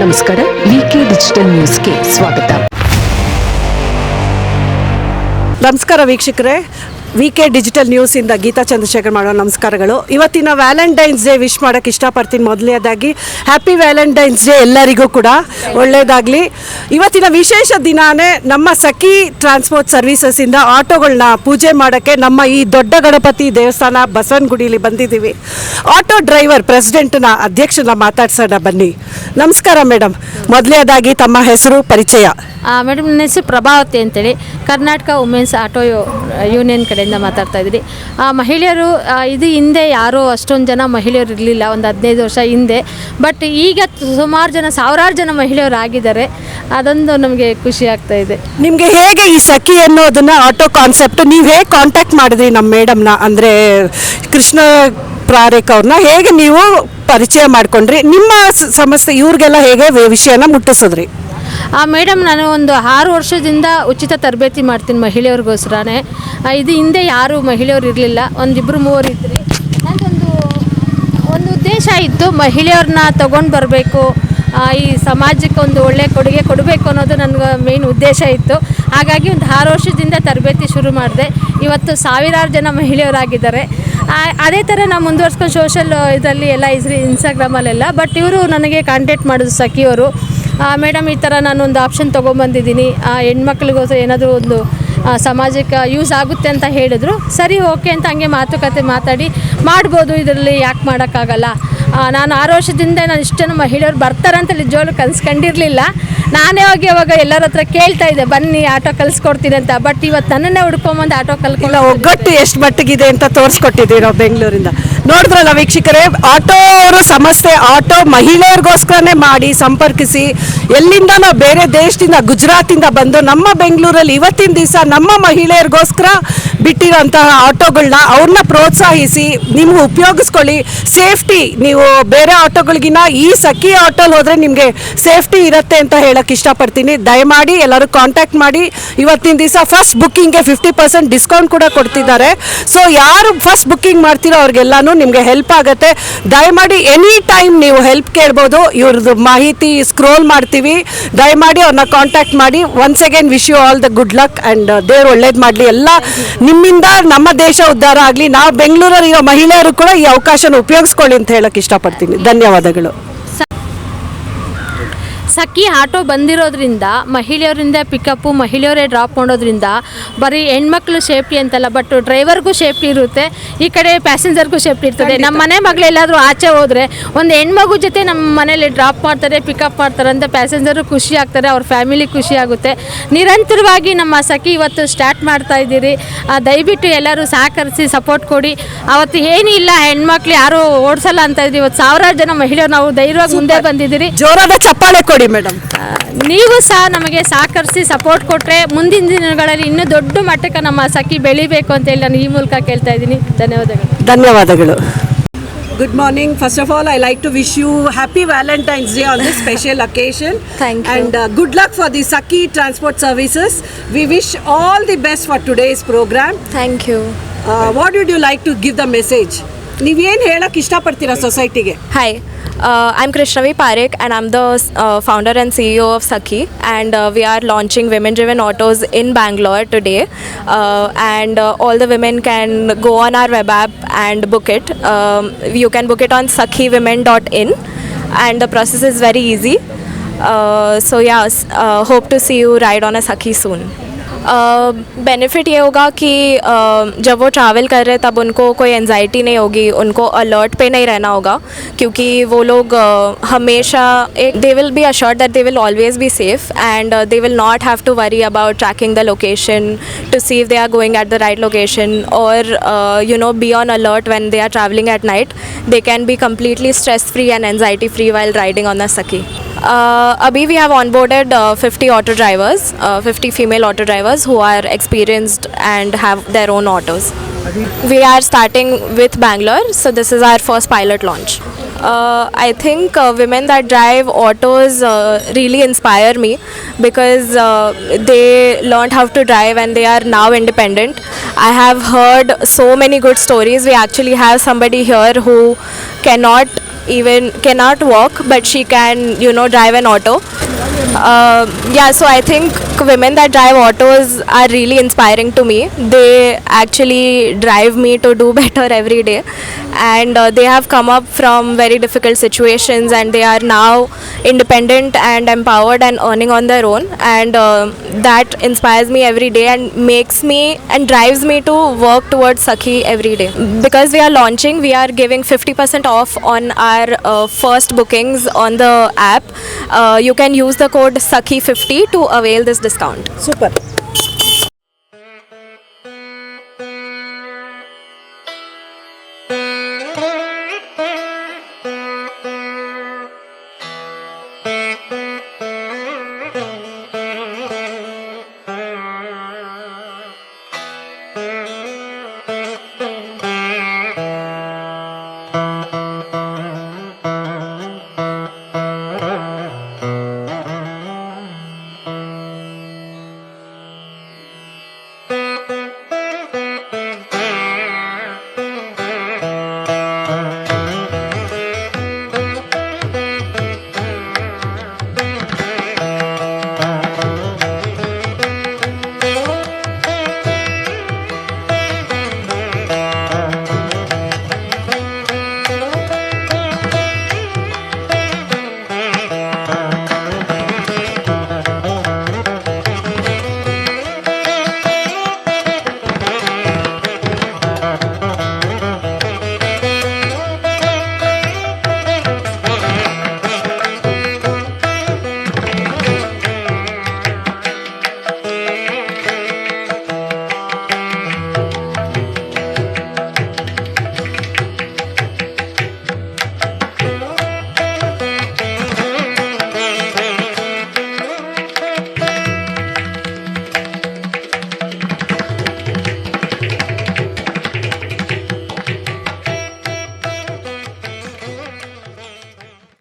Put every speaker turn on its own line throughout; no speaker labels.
ನಮಸ್ಕಾರ. ವಿಕೆ ಡಿಜಿಟಲ್ ನ್ಯೂಸ್ಗೆ ಸ್ವಾಗತ.
ನಮಸ್ಕಾರ ವೀಕ್ಷಕರೇ, ವಿಕೆ ಡಿಜಿಟಲ್ ನ್ಯೂಸಿಂದ ಗೀತಾ ಚಂದ್ರಶೇಖರ್ ಮಾಡೋ ನಮಸ್ಕಾರಗಳು. ಇವತ್ತಿನ ವ್ಯಾಲೆಂಟೈನ್ಸ್ ಡೇ ವಿಶ್ ಮಾಡೋಕ್ಕೆ ಇಷ್ಟಪಡ್ತೀನಿ. ಮೊದಲನೇದಾಗಿ ಹ್ಯಾಪಿ ವ್ಯಾಲೆಂಟೈನ್ಸ್ ಡೇ ಎಲ್ಲರಿಗೂ ಕೂಡ ಒಳ್ಳೆಯದಾಗಲಿ. ಇವತ್ತಿನ ವಿಶೇಷ ದಿನಾನೇ ನಮ್ಮ ಸಖಿ ಟ್ರಾನ್ಸ್ಪೋರ್ಟ್ ಸರ್ವೀಸಸ್ಸಿಂದ ಆಟೋಗಳನ್ನ ಪೂಜೆ ಮಾಡೋಕ್ಕೆ ನಮ್ಮ ಈ ದೊಡ್ಡ ಗಣಪತಿ ದೇವಸ್ಥಾನ ಬಸವನಗುಡಿಲಿ ಬಂದಿದ್ದೀವಿ. ಆಟೋ ಡ್ರೈವರ್ ಪ್ರೆಸಿಡೆಂಟ್ನ ಅಧ್ಯಕ್ಷನ ಮಾತಾಡ್ಸೋಣ ಬನ್ನಿ. ನಮಸ್ಕಾರ ಮೇಡಮ್. ಮೊದಲನೇದಾಗಿ ತಮ್ಮ ಹೆಸರು ಪರಿಚಯ.
ಮೇಡಮ್, ನನ್ನ ಹೆಸರು ಪ್ರಭಾವತಿ ಅಂತೇಳಿ, ಕರ್ನಾಟಕ ವುಮೆನ್ಸ್ ಆಟೋ ಯೂನಿಯನ್ ಕಡೆಯಿಂದ ಮಾತಾಡ್ತಾ ಇದ್ದೀನಿ. ಮಹಿಳೆಯರು ಇದು ಹಿಂದೆ ಯಾರೂ ಅಷ್ಟೊಂದು ಜನ ಮಹಿಳೆಯರು ಇರಲಿಲ್ಲ, ಒಂದು 15 ವರ್ಷ ಹಿಂದೆ. ಬಟ್ ಈಗ ಸುಮಾರು ಜನ, ಸಾವಿರಾರು ಜನ ಮಹಿಳೆಯರು ಆಗಿದ್ದಾರೆ. ಅದೊಂದು ನಮಗೆ ಖುಷಿ ಆಗ್ತಾ ಇದೆ.
ನಿಮಗೆ ಹೇಗೆ ಈ ಸಖಿ ಅನ್ನೋದನ್ನ ಆಟೋ ಕಾನ್ಸೆಪ್ಟ್ ನೀವು ಹೇಗೆ ಕಾಂಟ್ಯಾಕ್ಟ್ ಮಾಡಿದ್ರಿ ನಮ್ಮ ಮೇಡಮ್ನ, ಅಂದರೆ ಕೃಷ್ಣ ಪ್ರಾರೇಖ್ ಅವ್ರನ್ನ ಹೇಗೆ ನೀವು ಪರಿಚಯ ಮಾಡ್ಕೊಂಡ್ರಿ? ನಿಮ್ಮ ಸಮಸ್ಯೆ ಇವ್ರಿಗೆಲ್ಲ ಹೇಗೆ ವಿಷಯನ ಮುಟ್ಟಿಸಿದ್ರಿ?
ಮೇಡಮ್, ನಾನು ಒಂದು 6 ವರ್ಷದಿಂದ ಉಚಿತ ತರಬೇತಿ ಮಾಡ್ತೀನಿ ಮಹಿಳೆಯರಿಗೋಸ್ಕರನೇ. ಇದು ಹಿಂದೆ ಯಾರು ಮಹಿಳೆಯರು ಇರಲಿಲ್ಲ, 1-2-3 ಇದ್ರಿ. ಒಂದು ಉದ್ದೇಶ ಇತ್ತು, ಮಹಿಳೆಯರನ್ನ ತೊಗೊಂಡು ಬರಬೇಕು, ಈ ಸಮಾಜಕ್ಕೆ ಒಂದು ಒಳ್ಳೆಯ ಕೊಡುಗೆ ಕೊಡಬೇಕು ಅನ್ನೋದು ನನಗೆ ಮೇನ್ ಉದ್ದೇಶ ಇತ್ತು. ಹಾಗಾಗಿ ಒಂದು 6 ವರ್ಷದಿಂದ ತರಬೇತಿ ಶುರು ಮಾಡಿದೆ. ಇವತ್ತು ಸಾವಿರಾರು ಜನ ಮಹಿಳೆಯರಾಗಿದ್ದಾರೆ. ಅದೇ ಥರ ನಾವು ಮುಂದುವರ್ಸ್ಕೊಂಡು ಸೋಷಲ್ ಇದರಲ್ಲಿ ಎಲ್ಲ ಇನ್ಸ್ಟಾಗ್ರಾಮಲ್ಲೆಲ್ಲ. ಬಟ್ ಇವರು ನನಗೆ ಕಾಂಟ್ಯಾಕ್ಟ್ ಮಾಡಿದ್ರು ಸಖಿಯವರು. ಮೇಡಮ್, ಈ ಥರ ನಾನೊಂದು ಆಪ್ಷನ್ ತೊಗೊಂಬಂದಿದ್ದೀನಿ, ಹೆಣ್ಮಕ್ಳಿಗೋಸ್ಕರ ಏನಾದರೂ ಒಂದು ಸಮಾಜಕ್ಕೆ ಯೂಸ್ ಆಗುತ್ತೆ ಅಂತ ಹೇಳಿದ್ರು. ಸರಿ, ಓಕೆ ಅಂತ ಹಂಗೆ ಮಾತುಕತೆ ಮಾತಾಡಿ ಮಾಡ್ಬೋದು, ಇದರಲ್ಲಿ ಯಾಕೆ ಮಾಡೋಕ್ಕಾಗಲ್ಲ. ನಾನು 6 ವರ್ಷದಿಂದ ನಾನು ಇಷ್ಟನ್ನು ಮಹಿಳೆಯರು ಬರ್ತಾರಂತ ನಿಜವಾಗ್ಲೂ ಕಲಿಸ್ಕೊಂಡಿರಲಿಲ್ಲ. ನಾನೇ ಹೋಗಿ ಅವಾಗ ಎಲ್ಲರ ಹತ್ರ ಕೇಳ್ತಾ ಇದ್ದೆ, ಬನ್ನಿ ಆಟೋ ಕಲಿಸ್ಕೊಡ್ತೀನಿ ಅಂತ. ಬಟ್ ಇವತ್ತು ನನ್ನನ್ನೇ ಹುಡ್ಕೊಂಬಂದು ಆಟೋ ಕಲ್ಕೊಳ್ಳೋ
ಒಗ್ಗಟ್ಟು ಎಷ್ಟು ಮಟ್ಟಿಗಿದೆ ಅಂತ ತೋರಿಸ್ಕೊಟ್ಟಿದ್ದೀವಿ ನಾವು ಬೆಂಗಳೂರಿಂದ. ನೋಡಿದ್ರಲ್ಲ ವೀಕ್ಷಕರೇ, ಆಟೋ ಅವರು ಸಮಸ್ಯೆ ಆಟೋ ಮಹಿಳೆಯರಿಗೋಸ್ಕರನೇ ಮಾಡಿ ಸಂಪರ್ಕಿಸಿ, ಎಲ್ಲಿಂದ ನಾವು ಬೇರೆ ದೇಶದಿಂದ ಗುಜರಾತಿಂದ ಬಂದು ನಮ್ಮ ಬೆಂಗಳೂರಲ್ಲಿ ಇವತ್ತಿನ ದಿವಸ ನಮ್ಮ ಮಹಿಳೆಯರಿಗೋಸ್ಕರ ಬಿಟ್ಟಿರೋಂತಹ ಆಟೋಗಳನ್ನ ಅವ್ರನ್ನ ಪ್ರೋತ್ಸಾಹಿಸಿ ನಿಮ್ಗೆ ಉಪಯೋಗಿಸ್ಕೊಳ್ಳಿ. ಸೇಫ್ಟಿ, ನೀವು ಬೇರೆ ಆಟೋಗಳಿಗಿನ್ನ ಈ ಸಖಿ ಆಟೋಲ್ಲಿ ಹೋದರೆ ನಿಮಗೆ ಸೇಫ್ಟಿ ಇರುತ್ತೆ ಅಂತ ಹೇಳಕ್ಕೆ ಇಷ್ಟಪಡ್ತೀನಿ. ದಯಮಾಡಿ ಎಲ್ಲರೂ ಕಾಂಟ್ಯಾಕ್ಟ್ ಮಾಡಿ. ಇವತ್ತಿನ ದಿವಸ ಫಸ್ಟ್ ಬುಕ್ಕಿಂಗ್ಗೆ 50% ಡಿಸ್ಕೌಂಟ್ ಕೂಡ ಕೊಡ್ತಿದ್ದಾರೆ. ಸೊ ಯಾರು ಫಸ್ಟ್ ಬುಕ್ಕಿಂಗ್ ಮಾಡ್ತೀರೋ ಅವ್ರಿಗೆಲ್ಲಾನು ನಿಮಗೆ ಹೆಲ್ಪ್ ಆಗುತ್ತೆ. ದಯಮಾಡಿ ಎನಿ ಟೈಮ್ ನೀವು ಹೆಲ್ಪ್ ಕೇಳ್ಬೋದು. ಇವ್ರದ್ದು ಮಾಹಿತಿ ಸ್ಕ್ರೋಲ್ ಮಾಡ್ತೀವಿ. ದಯಮಾಡಿ ಅವ್ರನ್ನ ಕಾಂಟ್ಯಾಕ್ಟ್ ಮಾಡಿ. Once again wish you all the good luck and ದೇವ್ರು ಒಳ್ಳೇದು ಮಾಡಲಿ. ಎಲ್ಲ ನಿಮ್ಮಿಂದ ನಮ್ಮ ದೇಶ ಉದ್ಧಾರ ಆಗಲಿ. ನಾವು ಬೆಂಗಳೂರಲ್ಲಿರೋ ಮಹಿಳೆಯರು ಕೂಡ ಈ ಅವಕಾಶನ ಉಪಯೋಗಿಸ್ಕೊಳ್ಳಿ ಅಂತ ಹೇಳಕ್ಕೆ ಇಷ್ಟಪಡ್ತೀನಿ. ಧನ್ಯವಾದಗಳು.
ಸಖಿ ಆಟೋ ಬಂದಿರೋದ್ರಿಂದ ಮಹಿಳೆಯರಿಂದ ಪಿಕಪ್ಪು, ಮಹಿಳೆಯರೇ ಡ್ರಾಪ್ ಮಾಡೋದ್ರಿಂದ ಬರೀ ಹೆಣ್ಮಕ್ಳು ಸೇಫ್ಟಿ ಅಂತಲ್ಲ, ಬಟ್ ಡ್ರೈವರ್ಗೂ ಸೇಫ್ಟಿ ಇರುತ್ತೆ, ಈ ಕಡೆ ಪ್ಯಾಸೆಂಜರ್ಗೂ ಸೇಫ್ಟಿ ಇರ್ತದೆ. ನಮ್ಮ ಮನೆ ಮಗಳೆಲ್ಲಾದರೂ ಆಚೆ ಹೋದರೆ ಒಂದು ಹೆಣ್ಮಗು ಜೊತೆ ನಮ್ಮ ಮನೇಲಿ ಡ್ರಾಪ್ ಮಾಡ್ತಾರೆ, ಪಿಕಪ್ ಮಾಡ್ತಾರೆ ಅಂತ ಪ್ಯಾಸೆಂಜರು ಖುಷಿ ಆಗ್ತಾರೆ, ಅವ್ರ ಫ್ಯಾಮಿಲಿ ಖುಷಿ ಆಗುತ್ತೆ. ನಿರಂತರವಾಗಿ ನಮ್ಮ ಸಖಿ ಇವತ್ತು ಸ್ಟಾರ್ಟ್ ಮಾಡ್ತಾ ಇದ್ದೀರಿ. ದಯವಿಟ್ಟು ಎಲ್ಲರೂ ಸಹಕರಿಸಿ ಸಪೋರ್ಟ್ ಕೊಡಿ. ಅವತ್ತು ಏನಿಲ್ಲ, ಹೆಣ್ಮಕ್ಳು ಯಾರೂ ಓಡಿಸಲ್ಲ ಅಂತ ಇದ್ರಿ. ಇವತ್ತು ಸಾವಿರಾರು ಜನ ಮಹಿಳೆಯರು ನಾವು ಧೈರ್ಯವಾಗಿ ಮುಂದೆ ಬಂದಿದ್ದೀರಿ.
ಜೋರಾದ ಚಪ್ಪಾಳೆ ಕೊಡಿ ಮೇಡಮ್.
ನೀವು ಸಹ ನಮಗೆ ಸಹಕರಿಸಿ ಸಪೋರ್ಟ್ ಕೊಟ್ಟರೆ ಮುಂದಿನ ದಿನಗಳಲ್ಲಿ ಇನ್ನೂ ದೊಡ್ಡ ಮಟ್ಟಕ್ಕೆ ನಮ್ಮ ಸಖಿ ಬೆಳಿಬೇಕು ಅಂತೇಳಿ ನಾನು ಈ ಮೂಲಕ ಕೇಳ್ತಾ ಇದ್ದೀನಿ.
ಧನ್ಯವಾದಗಳು. Good morning. First of all, I like to wish you happy Valentine's Day on this special occasion.
Thank you.
And good luck for the Sakhi Transport Services. We wish all the best for today's program.
Thank you.
What would you like to give the message? ನೀವೇನು ಹೇಳಕ್ಕೆ ಇಷ್ಟಪಡ್ತೀರಾ ಸೊಸೈಟಿಗೆ?
Hi. I'm Krishnavi Parekh and I'm the founder and CEO of Sakhi, and we are launching women driven autos in Bangalore today, and all the women can go on our web app and book it. You can book it on sakhiwomen.in and the process is very easy. So yes, hope to see you ride on a Sakhi soon. Benefit ये होगा कि जब वो travel कर रहे तब उनको कोई एंजाइटी नहीं होगी, उनको अलर्ट पे नहीं रहना होगा, क्योंकि वो लोग हमेशा they will be assured that they will always be safe and they will not have to worry about tracking the location to see if they are going at the right location और you know be on alert when they are travelling at night. They can be completely stress free and anxiety free while riding on the Sakhi. Abhi we have onboarded 50 auto drivers, 50 female auto drivers who are experienced and have their own autos. We are starting with Bangalore, so this is our first pilot launch. I think women that drive autos really inspire me because they learned how to drive and they are now independent. I have heard so many good stories. We actually have somebody here who cannot even cannot walk, but she can, drive an auto. So I think women that drive autos are really inspiring to me. They actually drive me to do better every day, and they have come up from very difficult situations, and they are now independent and empowered and earning on their own, and that inspires me every day and makes me and drives me to work towards Sakhi every day. Because we are launching, we are giving 50% off on our first bookings on the app. You can use the code SAKHI50 to avail this discount.
Super.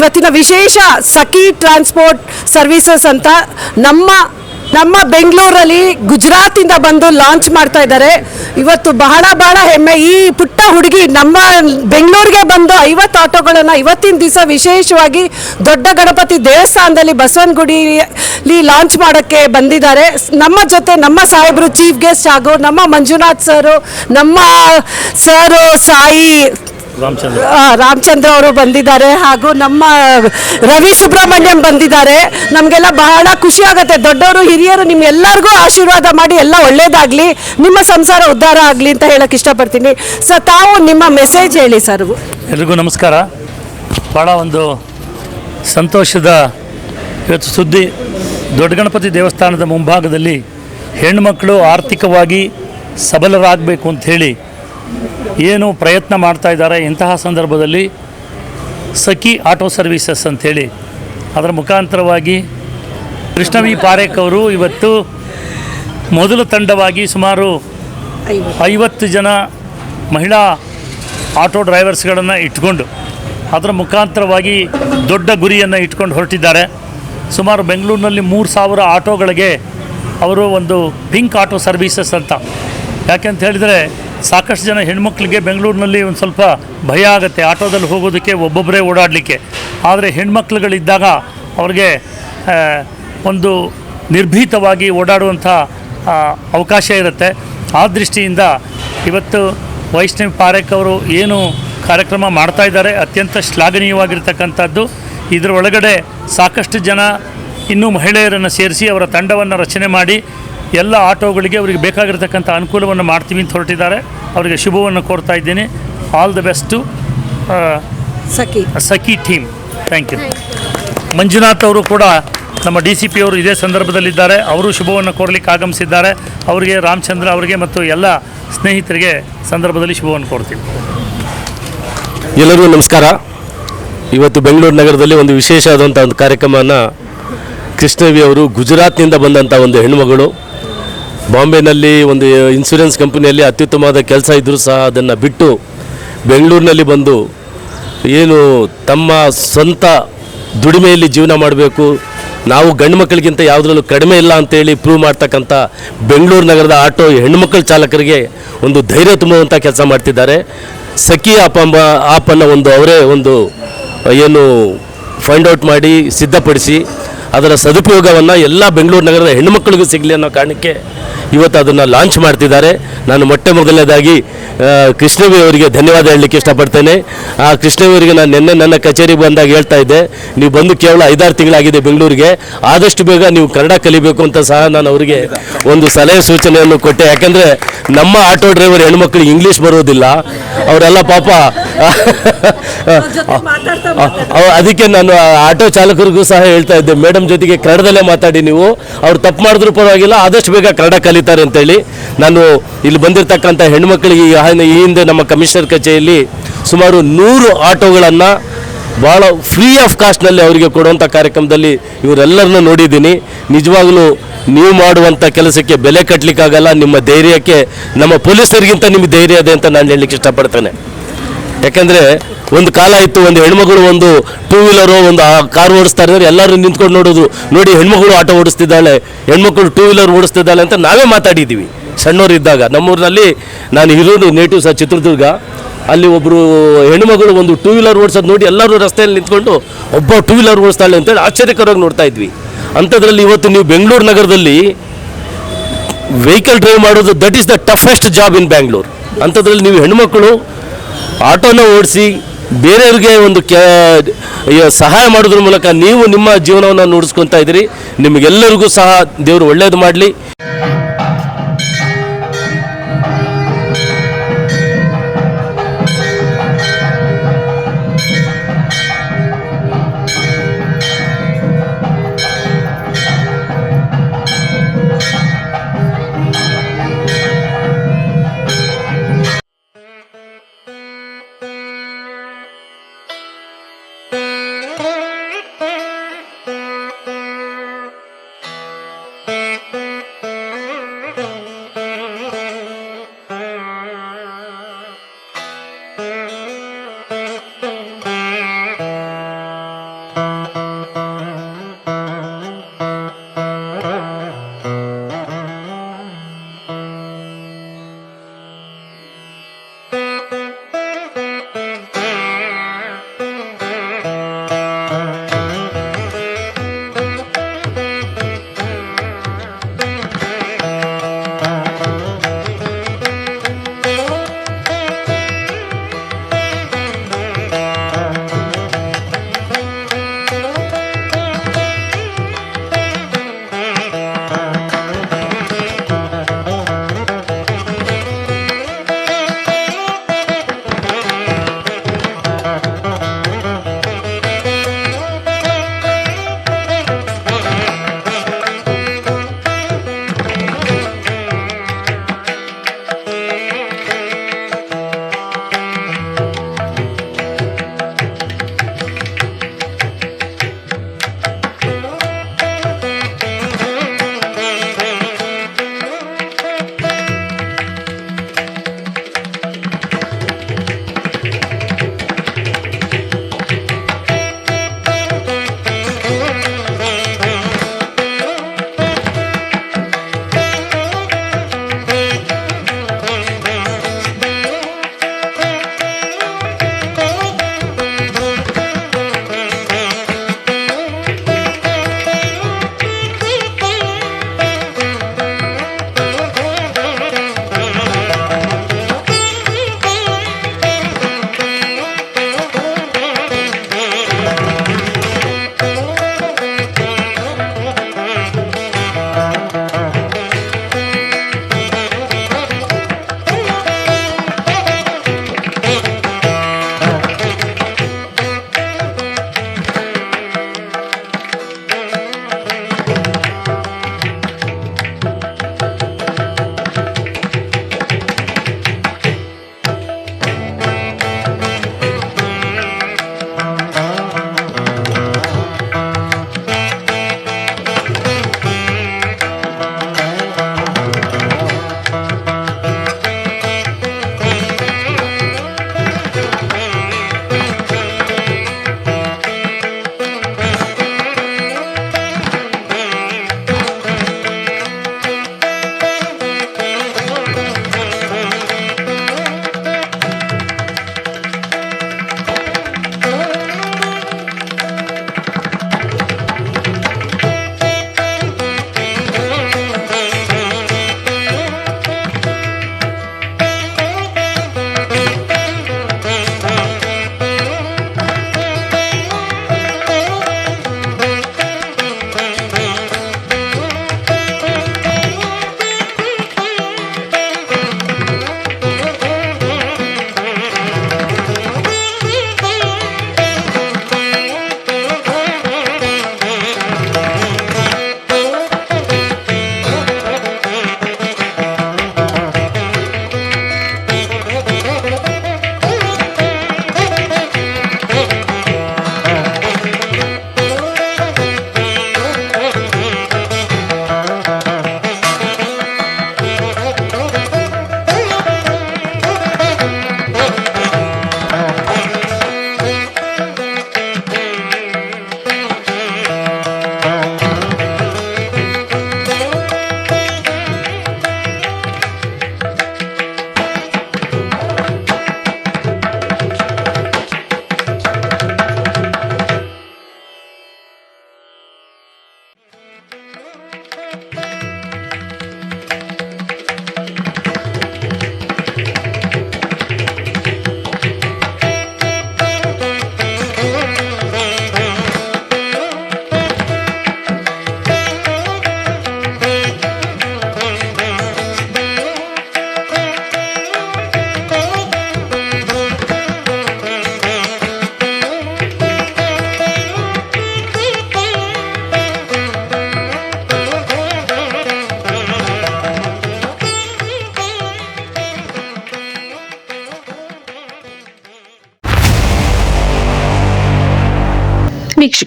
ಇವತ್ತಿನ ವಿಶೇಷ ಸಖಿ transport services ಅಂತ ನಮ್ಮ ಬೆಂಗಳೂರಲ್ಲಿ ಗುಜರಾತಿಂದ ಬಂದು launch ಮಾಡ್ತಾ ಇದ್ದಾರೆ. ಇವತ್ತು ಬಹಳ ಹೆಮ್ಮೆ. ಈ ಪುಟ್ಟ ಹುಡುಗಿ ನಮ್ಮ ಬೆಂಗಳೂರಿಗೆ ಬಂದು 50 ಆಟೋಗಳನ್ನು ಇವತ್ತಿನ ದಿವಸ ವಿಶೇಷವಾಗಿ ದೊಡ್ಡ ಗಣಪತಿ ದೇವಸ್ಥಾನದಲ್ಲಿ ಬಸವನಗುಡಿಲಿ ಲಾಂಚ್ ಮಾಡೋಕ್ಕೆ ಬಂದಿದ್ದಾರೆ. ನಮ್ಮ ಜೊತೆ ನಮ್ಮ ಸಾಹೇಬರು ಚೀಫ್ ಗೆಸ್ಟ್ ಹಾಗೂ ನಮ್ಮ ಮಂಜುನಾಥ್ ಸರು, ನಮ್ಮ ಸರು ಸಾಯಿ ರಾಮಚಂದ್ರ ಅವರು ಬಂದಿದ್ದಾರೆ, ಹಾಗೂ ನಮ್ಮ ರವಿ ಸುಬ್ರಹ್ಮಣ್ಯಂ ಬಂದಿದ್ದಾರೆ. ನಮಗೆಲ್ಲ ಬಹಳ ಖುಷಿ ಆಗುತ್ತೆ. ದೊಡ್ಡವರು ಹಿರಿಯರು ನಿಮ್ಗೆಲ್ಲರಿಗೂ ಆಶೀರ್ವಾದ ಮಾಡಿ ಎಲ್ಲ ಒಳ್ಳೇದಾಗಲಿ, ನಿಮ್ಮ ಸಂಸಾರ ಉದ್ಧಾರ ಆಗಲಿ ಅಂತ ಹೇಳಕ್ಕೆ ಇಷ್ಟಪಡ್ತೀನಿ. ಸರ್, ತಾವು ನಿಮ್ಮ ಮೆಸೇಜ್ ಹೇಳಿ ಸರ್.
ಎಲ್ರಿಗೂ ನಮಸ್ಕಾರ. ಭಾಳ ಒಂದು ಸಂತೋಷದ ಇವತ್ತು ಸುದ್ದಿ. ದೊಡ್ಡ ಗಣಪತಿ ದೇವಸ್ಥಾನದ ಮುಂಭಾಗದಲ್ಲಿ ಹೆಣ್ಣುಮಕ್ಕಳು ಆರ್ಥಿಕವಾಗಿ ಸಬಲರಾಗಬೇಕು ಅಂಥೇಳಿ ಏನು ಪ್ರಯತ್ನ ಮಾಡ್ತಾ ಇದ್ದಾರೆ. ಇಂತಹ ಸಂದರ್ಭದಲ್ಲಿ ಸಖಿ ಆಟೋ ಸರ್ವೀಸಸ್ ಅಂಥೇಳಿ ಅದರ ಮುಖಾಂತರವಾಗಿ ಕೃಷ್ಣವಿ ಪಾರೇಖ್ ಅವರು ಇವತ್ತು ಮೊದಲ ತಂಡವಾಗಿ ಸುಮಾರು 50 ಜನ ಮಹಿಳಾ ಆಟೋ ಡ್ರೈವರ್ಸ್ಗಳನ್ನು ಇಟ್ಕೊಂಡು ಅದರ ಮುಖಾಂತರವಾಗಿ ದೊಡ್ಡ ಗುರಿಯನ್ನು ಇಟ್ಕೊಂಡು ಹೊರಟಿದ್ದಾರೆ. ಸುಮಾರು ಬೆಂಗಳೂರಿನಲ್ಲಿ 3000 ಆಟೋಗಳಿಗೆ ಅವರು ಒಂದು ಪಿಂಕ್ ಆಟೋ ಸರ್ವೀಸಸ್ ಅಂತ. ಯಾಕೆಂತ ಹೇಳಿದರೆ ಸಾಕಷ್ಟು ಜನ ಹೆಣ್ಮಕ್ಳಿಗೆ ಬೆಂಗಳೂರಿನಲ್ಲಿ ಒಂದು ಸ್ವಲ್ಪ ಭಯ ಆಗುತ್ತೆ ಆಟೋದಲ್ಲಿ ಹೋಗೋದಕ್ಕೆ, ಒಬ್ಬೊಬ್ಬರೇ ಓಡಾಡಲಿಕ್ಕೆ. ಆದರೆ ಹೆಣ್ಮಕ್ಳುಗಳಿದ್ದಾಗ ಅವ್ರಿಗೆ ಒಂದು ನಿರ್ಭೀತವಾಗಿ ಓಡಾಡುವಂಥ ಅವಕಾಶ ಇರುತ್ತೆ. ಆ ದೃಷ್ಟಿಯಿಂದ ಇವತ್ತು ವೈಷ್ಣವಿ ಪಾರೇಖ್ ಅವರು ಏನು ಕಾರ್ಯಕ್ರಮ ಮಾಡ್ತಾ ಇದ್ದಾರೆ ಅತ್ಯಂತ ಶ್ಲಾಘನೀಯವಾಗಿರ್ತಕ್ಕಂಥದ್ದು. ಇದರ ಒಳಗಡೆ ಸಾಕಷ್ಟು ಜನ ಇನ್ನೂ ಮಹಿಳೆಯರನ್ನು ಸೇರಿಸಿ ಅವರ ತಂಡವನ್ನು ರಚನೆ ಮಾಡಿ ಎಲ್ಲ ಆಟೋಗಳಿಗೆ ಅವರಿಗೆ ಬೇಕಾಗಿರ್ತಕ್ಕಂಥ ಅನುಕೂಲವನ್ನು ಮಾಡ್ತೀವಿ ಅಂತ ಹೊರಟಿದ್ದಾರೆ. ಅವರಿಗೆ ಶುಭವನ್ನು ಕೋರ್ತಾ ಇದ್ದೀನಿ. All the best to Sakhi team. Thank you. Manjunath ಅವರು ಕೂಡ ನಮ್ಮ DCP ಅವರು ಇದೇ ಸಂದರ್ಭದಲ್ಲಿದ್ದಾರೆ. ಅವರು ಶುಭವನ್ನು ಕೋರಲಿಕ್ಕೆ ಆಗಮಿಸಿದ್ದಾರೆ. ಅವರಿಗೆ, ರಾಮಚಂದ್ರ ಅವರಿಗೆ ಮತ್ತು ಎಲ್ಲ ಸ್ನೇಹಿತರಿಗೆ ಸಂದರ್ಭದಲ್ಲಿ ಶುಭವನ್ನು ಕೋರ್ತೀವಿ.
ಎಲ್ಲರಿಗೂ ನಮಸ್ಕಾರ. ಇವತ್ತು ಬೆಂಗಳೂರು ನಗರದಲ್ಲಿ ಒಂದು ವಿಶೇಷವಾದಂಥ ಒಂದು ಕಾರ್ಯಕ್ರಮವನ್ನು ಕೃಷ್ಣವಿ ಅವರು ಗುಜರಾತ್ನಿಂದ ಬಂದಂಥ ಒಂದು ಹೆಣ್ಣುಮಗಳು, ಬಾಂಬೆನಲ್ಲಿ ಒಂದು ಇನ್ಶೂರೆನ್ಸ್ ಕಂಪನಿಯಲ್ಲಿ ಅತ್ಯುತ್ತಮವಾದ ಕೆಲಸ ಇದ್ದರೂ ಸಹ ಅದನ್ನು ಬಿಟ್ಟು ಬೆಂಗಳೂರಿನಲ್ಲಿ ಬಂದು ಏನು ತಮ್ಮ ಸ್ವಂತ ದುಡಿಮೆಯಲ್ಲಿ ಜೀವನ ಮಾಡಬೇಕು, ನಾವು ಗಂಡು ಮಕ್ಕಳಿಗಿಂತ ಯಾವುದರಲ್ಲೂ ಕಡಿಮೆ ಇಲ್ಲ ಅಂತೇಳಿ ಪ್ರೂವ್ ಮಾಡ್ತಕ್ಕಂಥ ಬೆಂಗಳೂರು ನಗರದ ಆಟೋ ಹೆಣ್ಣುಮಕ್ಕಳ ಚಾಲಕರಿಗೆ ಒಂದು ಧೈರ್ಯ ತುಂಬುವಂಥ ಕೆಲಸ ಮಾಡ್ತಿದ್ದಾರೆ. ಸಖಿ ಆಪನ್ನು ಒಂದು ಅವರೇ ಒಂದು ಏನು ಫೈಂಡ್ ಔಟ್ ಮಾಡಿ ಸಿದ್ಧಪಡಿಸಿ ಅದರ ಸದುಪಯೋಗವನ್ನು ಎಲ್ಲ ಬೆಂಗಳೂರು ನಗರದ ಹೆಣ್ಣುಮಕ್ಕಳಿಗೂ ಸಿಗಲಿ ಅನ್ನೋ ಕಾರಣಕ್ಕೆ ಇವತ್ತು ಅದನ್ನು ಲಾಂಚ್ ಮಾಡ್ತಿದ್ದಾರೆ. ನಾನು ಮೊದಲನೇದಾಗಿ ಕೃಷ್ಣವಿ ಅವರಿಗೆ ಧನ್ಯವಾದ ಹೇಳಲಿಕ್ಕೆ ಇಷ್ಟಪಡ್ತೇನೆ. ಆ ಕೃಷ್ಣವಿ ಅವರಿಗೆ ನಾನು ನಿನ್ನೆ ನನ್ನ ಕಚೇರಿಗೆ ಬಂದಾಗ ಹೇಳ್ತಾ ಇದ್ದೆ, ನೀವು ಬಂದು ಕೇವಲ 5-6 ತಿಂಗಳಾಗಿದೆ ಬೆಂಗಳೂರಿಗೆ, ಆದಷ್ಟು ಬೇಗ ನೀವು ಕನ್ನಡ ಕಲಿಬೇಕು ಅಂತ ಸಹ ನಾನು ಅವರಿಗೆ ಒಂದು ಸಲಹೆ ಸೂಚನೆಯನ್ನು ಕೊಟ್ಟೆ. ಯಾಕಂದರೆ ನಮ್ಮ ಆಟೋ ಡ್ರೈವರ್ ಹೆಣ್ಮಕ್ಳಿಗೆ ಇಂಗ್ಲೀಷ್ ಬರೋದಿಲ್ಲ, ಅವರೆಲ್ಲ ಪಾಪ ಅದಕ್ಕೆ ನಾನು ಆಟೋ ಚಾಲಕರಿಗೂ ಸಹ ಹೇಳ್ತಾ ಇದ್ದೆ, ಮೇಡಮ್ ಜೊತೆಗೆ ಕನ್ನಡದಲ್ಲೇ ಮಾತಾಡಿ, ನೀವು ಅವ್ರು ತಪ್ಪು ಮಾಡಿದ್ರೂ ಪರವಾಗಿಲ್ಲ, ಆದಷ್ಟು ಬೇಗ ಕನ್ನಡ ಕಲಿತಾರೆ ಅಂತೇಳಿ ನಾನು ಇಲ್ಲಿ ಬಂದಿರತಕ್ಕಂಥ ಹೆಣ್ಮಕ್ಳಿಗೆ ಈ ಹಿಂದೆ ನಮ್ಮ ಕಮಿಷನರ್ ಕಚೇರಿಯಲ್ಲಿ ಸುಮಾರು 100 ಆಟೋಗಳನ್ನು ಭಾಳ ಫ್ರೀ ಆಫ್ ಕಾಸ್ಟ್ನಲ್ಲಿ ಅವರಿಗೆ ಕೊಡುವಂಥ ಕಾರ್ಯಕ್ರಮದಲ್ಲಿ ಇವರೆಲ್ಲರನ್ನೂ ನೋಡಿದ್ದೀನಿ. ನಿಜವಾಗಲೂ ನೀವು ಮಾಡುವಂಥ ಕೆಲಸಕ್ಕೆ ಬೆಲೆ ಕಟ್ಟಲಿಕ್ಕಾಗಲ್ಲ. ನಿಮ್ಮ ಧೈರ್ಯಕ್ಕೆ ನಮ್ಮ ಪೊಲೀಸರಿಗಿಂತ ನಿಮಗೆ ಧೈರ್ಯ ಇದೆ ಅಂತ ನಾನು ಹೇಳಲಿಕ್ಕೆ ಇಷ್ಟಪಡ್ತೇನೆ. ಯಾಕಂದರೆ ಒಂದು ಕಾಲ ಇತ್ತು, ಒಂದು ಹೆಣ್ಮಗಳು ಒಂದು 2 ವೀಲರು ಒಂದು ಕಾರ್ ಓಡಿಸ್ತಾ ಇದ್ದಾರೆ, ಎಲ್ಲರೂ ನಿಂತ್ಕೊಂಡು ನೋಡೋದು, ನೋಡಿ ಹೆಣ್ಮಗಳು ಆಟೋ ಓಡಿಸ್ತಿದ್ದಾಳೆ, ಹೆಣ್ಮಕ್ಳು 2 ವೀಲರ್ ಓಡಿಸ್ತಿದ್ದಾಳೆ ಅಂತ ನಾವೇ ಮಾತಾಡಿದ್ದೀವಿ ಸಣ್ಣವರಿದ್ದಾಗ. ನಮ್ಮೂರಿನಲ್ಲಿ ನಾನು ಇರೋದು ನೇಟಿವ್ ಸಹ ಚಿತ್ರದುರ್ಗ, ಅಲ್ಲಿ ಒಬ್ಬರು ಹೆಣ್ಮಗಳು ಒಂದು 2 ವೀಲರ್ ಓಡಿಸೋದು ನೋಡಿ ಎಲ್ಲರೂ ರಸ್ತೆಯಲ್ಲಿ ನಿಂತ್ಕೊಂಡು ಒಬ್ಬ 2 ವೀಲರ್ ಓಡಿಸ್ತಾಳೆ ಅಂತೇಳಿ ಆಶ್ಚರ್ಯಕರವಾಗಿ ನೋಡ್ತಾ ಇದ್ವಿ. ಅಂಥದ್ರಲ್ಲಿ ಇವತ್ತು ನೀವು ಬೆಂಗಳೂರು ನಗರದಲ್ಲಿ ವೆಹಿಕಲ್ ಡ್ರೈವ್ ಮಾಡೋದು that is the toughest job in Bangalore. ಅಂಥದ್ರಲ್ಲಿ ನೀವು ಹೆಣ್ಮಕ್ಳು ಆಟೋನ ಓಡಿಸಿ ಬೇರೆಯವ್ರಿಗೆ ಒಂದು ಸಹಾಯ ಮಾಡೋದ್ರ ಮೂಲಕ ನೀವು ನಿಮ್ಮ ಜೀವನವನ್ನು ನುಡಿಸ್ಕೊತಾ ಇದ್ದೀರಿ. ನಿಮಗೆಲ್ಲರಿಗೂ ಸಹ ದೇವರು ಒಳ್ಳೆಯದು ಮಾಡಲಿ.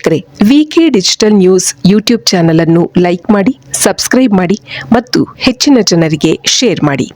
ವೀಕ್ಷಕರೇ, ವಿಕೆ ಡಿಜಿಟಲ್ ನ್ಯೂಸ್ ಯೂಟ್ಯೂಬ್ ಚಾನಲ್ ಅನ್ನು ಲೈಕ್ ಮಾಡಿ, ಸಬ್ಸ್ಕ್ರೈಬ್ ಮಾಡಿ ಮತ್ತು ಹೆಚ್ಚಿನ ಜನರಿಗೆ ಶೇರ್ ಮಾಡಿ.